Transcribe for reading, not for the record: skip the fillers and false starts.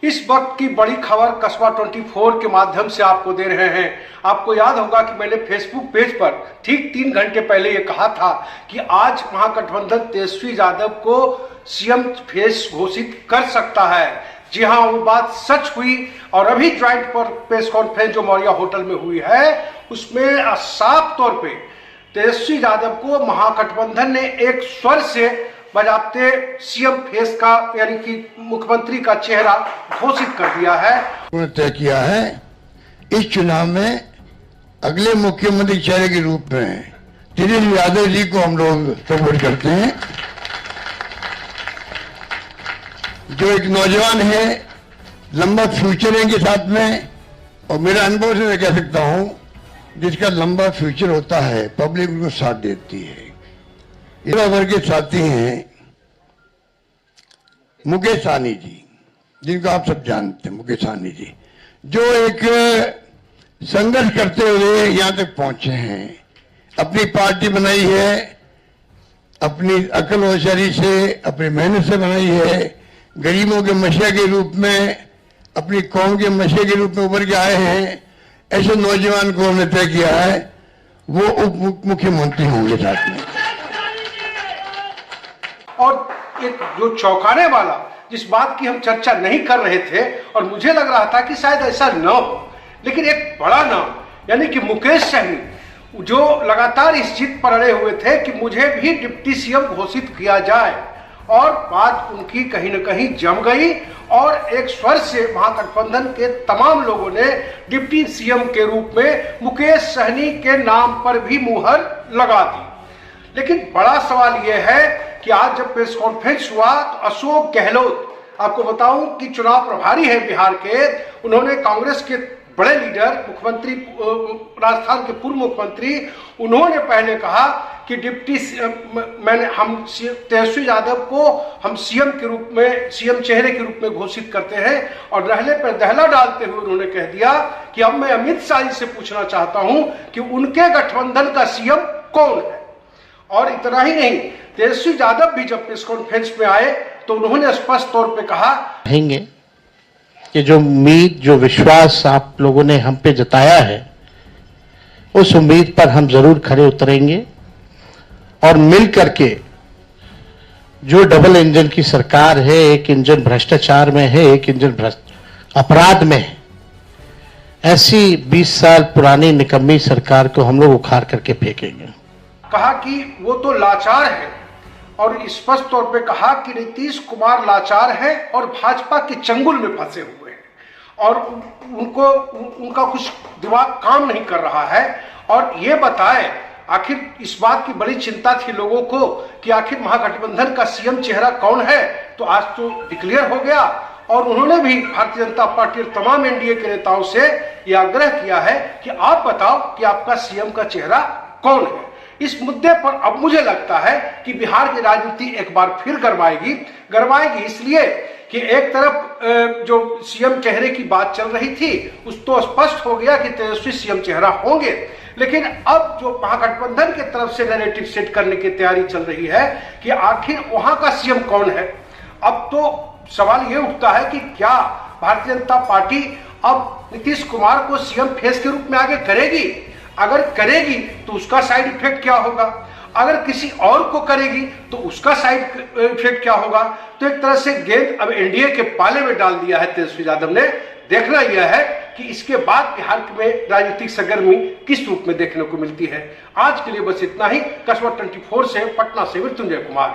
इस वक्त की बड़ी खबर कस्बा 24 के माध्यम से आपको दे रहे हैं। आपको याद होगा कि मैंने फेसबुक पेज पर ठीक 3 घंटे पहले ये कहा था कि आज महागठबंधन तेजस्वी यादव को सीएम फेस घोषित कर सकता है। जी हाँ, वो बात सच हुई और अभी ज्वाइंट पर प्रेस कॉन्फ्रेंस जो मौर्या होटल में हुई है उसमें साफ तौर पे तेजस्वी यादव को महागठबंधन ने एक स्वर से बजाते सीएम फेस का यानी कि मुख्यमंत्री का चेहरा घोषित कर दिया है। उन्होंने तय किया है इस चुनाव में अगले मुख्यमंत्री चेहरे के रूप में तेजस्वी यादव जी को हम लोग सपोर्ट करते हैं, जो एक नौजवान है, लंबा फ्यूचर है इनके साथ में। और मेरा अनुभव से मैं कह सकता हूं जिसका लंबा फ्यूचर होता है पब्लिक उनको साथ देती है। युवा वर्ग के साथी हैं मुकेश सहनी जी, जिनको आप सब जानते हैं। मुकेश सहनी जी जो एक संघर्ष करते हुए यहां तक पहुंचे हैं, अपनी पार्टी बनाई है, अपनी अकल होशियारी से, अपनी मेहनत से बनाई है, गरीबों के मसीहा के रूप में, अपनी कौम के मसीहा के रूप में उभर के आए हैं। ऐसे नौजवान को हमने तय किया है वो उप मुख्यमंत्री होंगे साथ में। और एक जो चौंकाने वाला जिस बात की हम चर्चा नहीं कर रहे थे और मुझे लग रहा था कि शायद ऐसा न हो, लेकिन एक बड़ा नाम यानी कि मुकेश सहनी जो लगातार इस जिद पर अड़े हुए थे कि मुझे भी डिप्टी सीएम घोषित किया जाए, और बात उनकी कहीं न कहीं जम गई और एक स्वर से महागठबंधन के तमाम लोगों ने डिप्टी सीएम के रूप में मुकेश सहनी के नाम पर भी मुहर लगा दी। लेकिन बड़ा सवाल यह है कि आज जब प्रेस कॉन्फ्रेंस हुआ तो अशोक गहलोत, आपको बताऊं कि चुनाव प्रभारी है बिहार के, उन्होंने कांग्रेस के बड़े लीडर मुख्यमंत्री, राजस्थान के पूर्व मुख्यमंत्री, उन्होंने पहले कहा कि हम तेजस्वी यादव को हम सीएम के रूप में, सीएम चेहरे के रूप में घोषित करते हैं। और रहले पर दहला डालते हुए उन्होंने कह दिया कि अब मैं अमित शाह जी से पूछना चाहता हूं कि उनके गठबंधन का सीएम कौन है। और इतना ही नहीं, तेजस्वी यादव भी जब प्रेस कॉन्फ्रेंस में आए तो उन्होंने स्पष्ट तौर पे कहा कि जो उम्मीद, जो विश्वास आप लोगों ने हम पे जताया है, उस उम्मीद पर हम जरूर खरे उतरेंगे और मिल करके जो डबल इंजन की सरकार है, एक इंजन भ्रष्टाचार में है, एक इंजन अपराध में है, ऐसी 20 साल पुरानी निकम्मी सरकार को हम लोग उखाड़ करके फेंकेंगे। कहा कि वो तो लाचार है और स्पष्ट तौर पे कहा कि नीतीश कुमार लाचार है और भाजपा के चंगुल में फंसे हुए हैं और उनका कुछ दिमाग काम नहीं कर रहा है। और ये बताए, आखिर इस बात की बड़ी चिंता थी लोगों को कि आखिर महागठबंधन का सीएम चेहरा कौन है, तो आज तो डिक्लेयर हो गया। और उन्होंने भी भारतीय जनता पार्टी और तमाम एनडीए के नेताओं से यह आग्रह किया है कि आप बताओ कि आपका सीएम का चेहरा कौन है। इस मुद्दे पर अब मुझे लगता है कि बिहार की राजनीति एक बार फिर गरमाएगी इसलिए कि एक तरफ जो सीएम चेहरे की बात चल रही थी उस तो स्पष्ट हो गया कि तेजस्वी सीएम चेहरा होंगे, लेकिन अब जो महागठबंधन की तरफ से नैरेटिव सेट करने की तैयारी चल रही है कि आखिर वहां का सीएम कौन है। अब तो सवाल ये उठता है कि क्या भारतीय जनता पार्टी अब नीतीश कुमार को सीएम फेस के रूप में आगे करेगी? अगर करेगी तो उसका साइड इफेक्ट क्या होगा, अगर किसी और को करेगी तो उसका साइड इफेक्ट क्या होगा। तो एक तरह से गेंद अब एनडीए के पाले में डाल दिया है तेजस्वी यादव ने। देखना यह है कि इसके बाद बिहार में राजनीतिक सरगर्मी किस रूप में देखने को मिलती है। आज के लिए बस इतना ही। कस्बा 24 से पटना से मृत्युंजय कुमार।